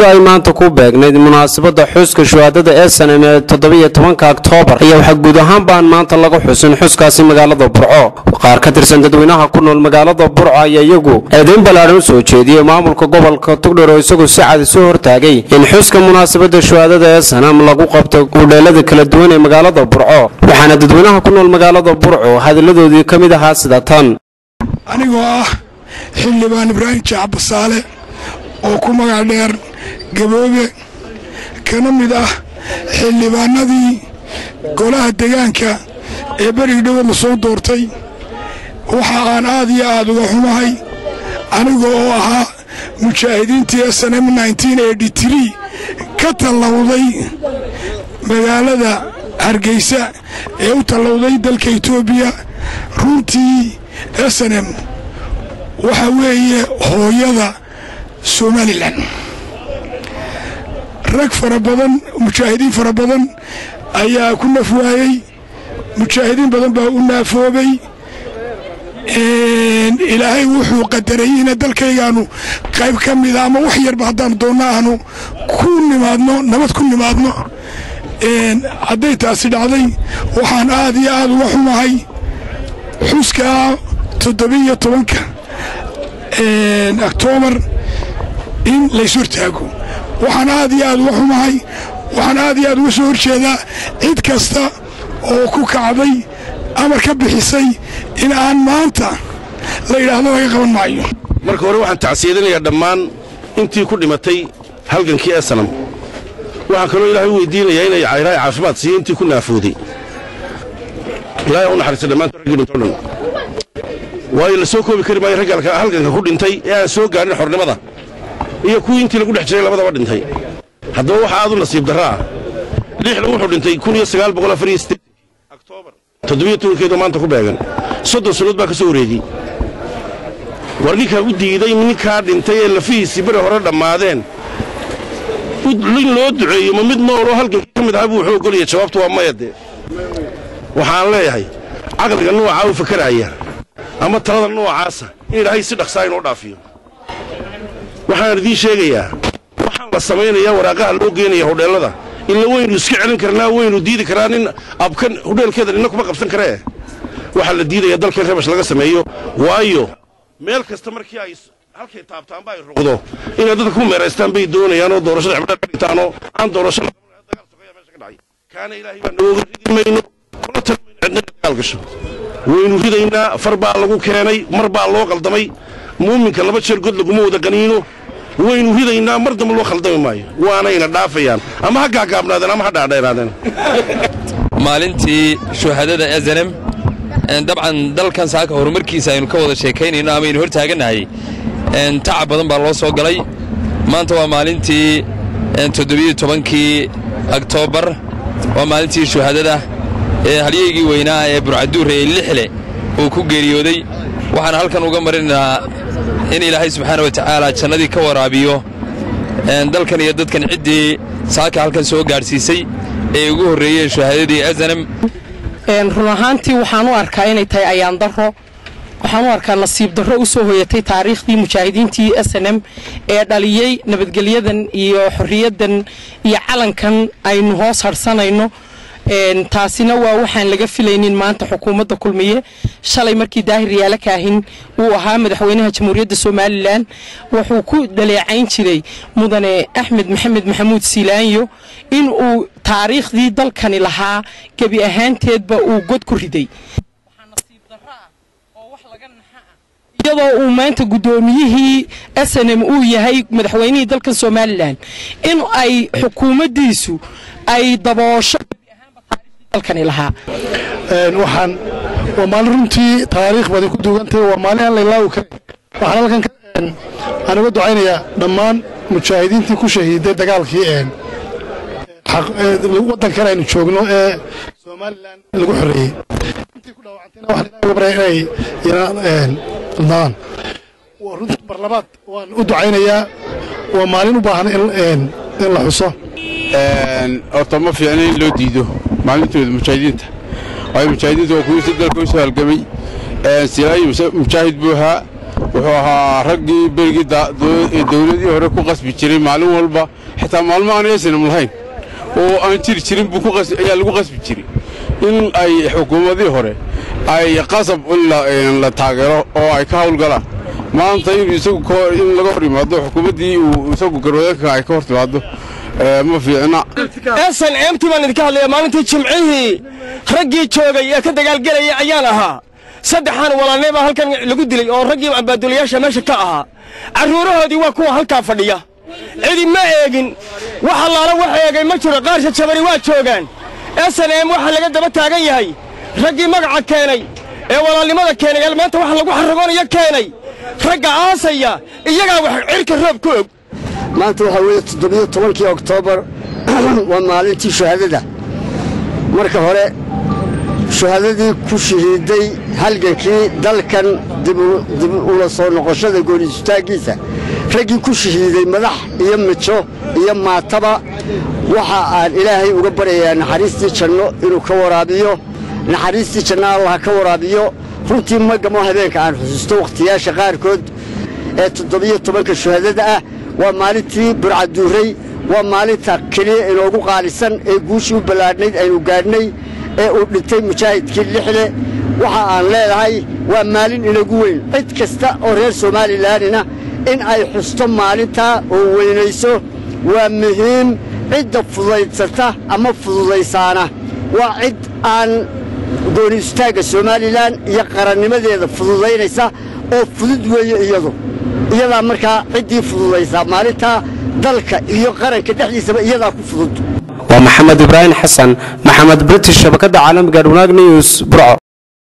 iyadoo ay maanta ku beegnayd munaasabada xuska shuhaadada ee SNM 17 Oktoobar ayaa waxa guud ahaan baan maanta lagu xusin xuskaasi magaalada Burco qaar ka tirsan dadweynaha ku nool magaalada Burco ayaa iyagu eedayn balaaran soo jeediyay maamulka gobolka Togdheer oo isagu si cad soo hortaagay in xuska munaasabada shuhaadada ee SNM lagu qabto hudheelada kala duwan ee magaalada Burco waxaana dadweynaha ku nool magaalada Burco hadalladoodii kamid ahaa sida tan anigoo ah xildhibaan Ibraahim Jaab Saale oo ku magac dheer Gaboobe kana mid ah xildhibaanadii golaha deegaanka ee bariidhow la soo doortay waxa aan aad iyo aad uga xumahay anigoo ahaa mujaahidiintii SNM 1983 ka talawday magaalada Hargeysa ee u talawday dalka Itoobiya runtii SNM waxa weeye hooyada Somaliland rag farabadan mujaahidiin farabadan ayaa ku nafwaayay mujaahidiin badan baa u naafoobay ilaahay wuxuu qadaray in dalkaygaanu qayb ka mid ah ama wax yar ba hadaan doonaano ku nimaadno nabad ku nimaadno haday taasi dhacday waxaan aad iyo aad uga xumahay xuska 17 Oktoobar in la surtaago waxaan aad iyo aad uga xumahay waxaan aad iyo aad uga soo horjeedaa cid kasta oo ku kacday amar ka bixisay in aan maanta la yiraahdo laga qaban maayo marka hore waxaan tacsiidinayaa dhammaan intii ku dhimatay halgankii SNM waxaan kaloo ilaahay weydiinayaa inay cayraay caafimaad siiyo intii ku naafooday ilaahay u naxariisto dhammaan raggan waayo la soo koobi kari maayo raggalka halganka ku dhintay ee aan soo gaarin xornimada iyo kuwii intii lagu dhex jiray labadaba dhintay haddaba waxa aad u nasiib daraa lixda wuxuu dhintay 1948 Oktoobar 17 maanta ku beegan 30 sanadood baa ka soo wareegay war ninka u diiday ninka dhintay ee lafiisi bari hore dhamaadeen in loo duceeyo ma mid nool oo halkan ka mid ah wuxuu ogoliyay jawaabtu waa mayade waxaan leeyahay aqliga nooca uu fakaraya ama talada noocaasa in ilaahay si dhaqso ah inoo dhaafiyo waxaan idin sheegayaa waxaan la sameeyaa waraaqaha loo geenayo hudheelada in la weynu iska celin karnaa weynu diidi karaan in abkan hudheelkeeda inna kuma qabsan karee waxa la diidaya dalka reebash laga sameeyo waayo meel kasta markii ay halkay taabtaan baa ay ruqdo in dadka ku meereystaan bay doonayaan oo doorashada xibada dhigtaan oo aan doorashada dagaal soqaya meesha ka dhacay kaana ilaahay baa nooga ridimayno kula talmayno cidna dagaal gasho weynu ridaynaa far baa lagu keenay mar baa loo qaldamay muuminka laba jeer god laguma wada qaniino weynu ridaynaa mar dambe loo khaldami maayo waanayna dhaafayaan ama ha gaagaabnaadeen ama ha dhaadheeraadeen maalintii shuhadada SNM dabcan dalkan saaka horumarkiisa aynu ka wada sheekaynayno ama aynu hortaaganahay tacab badan baa loo soo galay maanta waa maalintii 17 Oktoobar waa maalintii shuhadada ee halyeygii weynaa ee Burcaduur ee Lixle uu ku geeriyooday waxaan halkan uga marinaynaa in ilaahay subxaanahu wa ta'aala jannadii ka waraabiyo dalkan iyo dadkan cidii saaka halkan soo gaarsiisay ee ugu horeeyay shuhadadii SNM run ahaantii waxaan u arkaa inay tahay ayaan daro waxaan u arkaa nasiib daro u soo hoyatay taariikhdii mujaahidiintii SNM ee dhaliyay nabadgelyadan iyo xorriyadan iyo calankan aynu hoos harsanayno taasina waa waxaan laga filaynin maanta xukuumadda kulmiye shalay markii daahir yaala kaahin uu ahaa madaxweynaha jamhuuriyadda Soomaaliland wuxuu ku dhaleecayn jiray mudane Axmed Maxamed Maxamuud Siilaanyo in uu taariikhdii dalkani lahaa gabi ahaanteedba uu god ku riday waxaan nasiib daraa oo wax laga naxaa iyadoo uu maanta gudoomiyihii SNM uu yahay madaxweynihii dalka Soomaaliland in ay xukuumaddiisu ay daboosho dalkani lahaa waxaan waa maalin runtii taariikh badan ku duugantay waa maalin aan la ilaawi karin waxaan halkan aan uga ducaynayaa dhammaan mujaahidiintii ku shahiiday dagaalkii waddankan aynu joogno ee Soomaaliland lagu xoreeyay intii ku dhaawacantayna waxa laga baray inay runtii barlabaad waan u ducaynayaa waa maalin u baahan in la xuso horta ma fiicna in loo diido maalintooda mujaahidiinta ay mujaahidiintu waa kuwii dalka u soo halgamay silaayo mujaahid buu ahaa wuxuu ahaa raggii berigii dawladii hore ku qasbi jiray maalin walba xitaa maalmo aan aysan lahayn oo aan jiri jirin buu ayaa lagu qasbi jiray in ay xukuumadii hore ay qasab la taageero oo ay ka hawlgalaan maanta in laga hor yimaado xukuumaddii uu isagu garwadeenka ay ka hor timaado ma fiicna SNMT baan idinka hadlaya maalintii jimcihii raggii joogay ee ka dagaalgelaya ayaan ahaa saddexan walaalnay baa halkan lagu dilay oo raggii abaaduliyaasha meesha ka ahaa carruurahoodii waa kuwa halkaa fadhiya cidi ma eegin waxa laala wax eegay ma jiro qaarsha jabari waa joogaan SNM waxa laga daba taagan yahay raggii magaca keenay ee walaalnimada keenay maanta waxa lagu xaragoonayo keenay ragga aasaya iyagaa wax cirka roob ku og maanta waxa weeye 17 Oktoobar waa maalintii shuhadada marka hore shuhadadii ku shahiiday halgankii dalkan dib u soo noqoshada gooristaagiisa raggii ku shahiiday madax iyo mijo iyo maataba waxa aan ilaahay uga baryayaa naxariistii janno inuu ka waraabiyo naxariistii janno Allah ka waraabiyo runtii magamo habeenka aan xusuusto waqtiyaasha qaarkood ee 17 shuhadada ah waa maalintii burcaduuray waa maalinta kaliya inoogu qaalisan ee guushii u balaadnayd aynu gaadhnay ee uu dhintay mujaahidkii lixle waxa aan leedahay waa maalin inagu weyn cid kasta oo reer Soomaalilaanina in ay xusto maalinta oo weynayso waa muhiim cidda fududaysata ama fududaysaana waa cid aan gooristaaga Soomaaliland iyo qarannimadeeda fududaynaysa oo fudud weeye iyada markaa ciddii fududaysa maalinta dalka iyo qaranka dhexdiisaba iyada ku fudud ومحمد إبراهيم حسن محمد بريتش شبكة عالم قادوناغ نيوز برعو